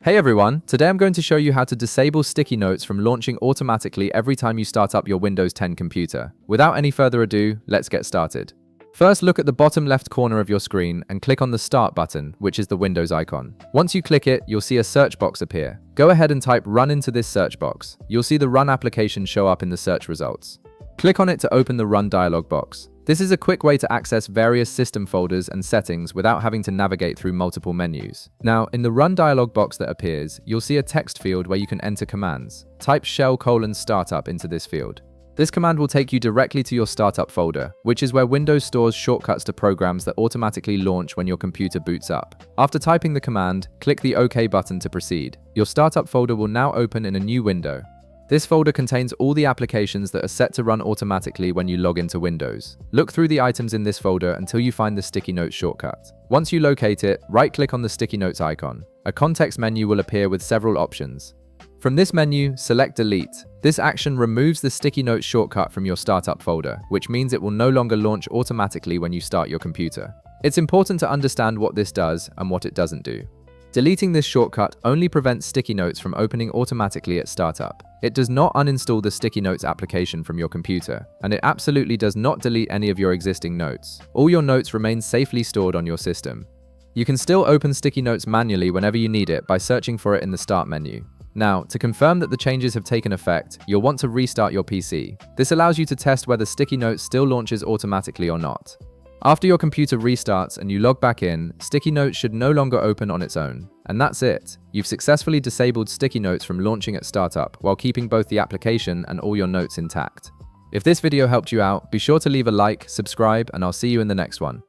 Hey everyone, today I'm going to show you how to disable sticky notes from launching automatically every time you start up your Windows 10 computer. Without any further ado, let's get started. First, look at the bottom left corner of your screen and click on the Start button, which is the Windows icon. Once you click it, you'll see a search box appear. Go ahead and type Run into this search box. You'll see the Run application show up in the search results. Click on it to open the Run dialog box. This is a quick way to access various system folders and settings without having to navigate through multiple menus. Now, in the Run dialog box that appears, you'll see a text field where you can enter commands. Type shell:startup into this field. This command will take you directly to your startup folder, which is where Windows stores shortcuts to programs that automatically launch when your computer boots up. After typing the command, click the OK button to proceed. Your startup folder will now open in a new window. This folder contains all the applications that are set to run automatically when you log into Windows. Look through the items in this folder until you find the Sticky Notes shortcut. Once you locate it, right-click on the Sticky Notes icon. A context menu will appear with several options. From this menu, select Delete. This action removes the Sticky Notes shortcut from your startup folder, which means it will no longer launch automatically when you start your computer. It's important to understand what this does and what it doesn't do. Deleting this shortcut only prevents Sticky Notes from opening automatically at startup. It does not uninstall the Sticky Notes application from your computer, and it absolutely does not delete any of your existing notes. All your notes remain safely stored on your system. You can still open Sticky Notes manually whenever you need it by searching for it in the Start menu. Now, to confirm that the changes have taken effect, you'll want to restart your PC. This allows you to test whether Sticky Notes still launches automatically or not. After your computer restarts and you log back in, Sticky Notes should no longer open on its own. And that's it. You've successfully disabled Sticky Notes from launching at startup while keeping both the application and all your notes intact. If this video helped you out, be sure to leave a like, subscribe, and I'll see you in the next one.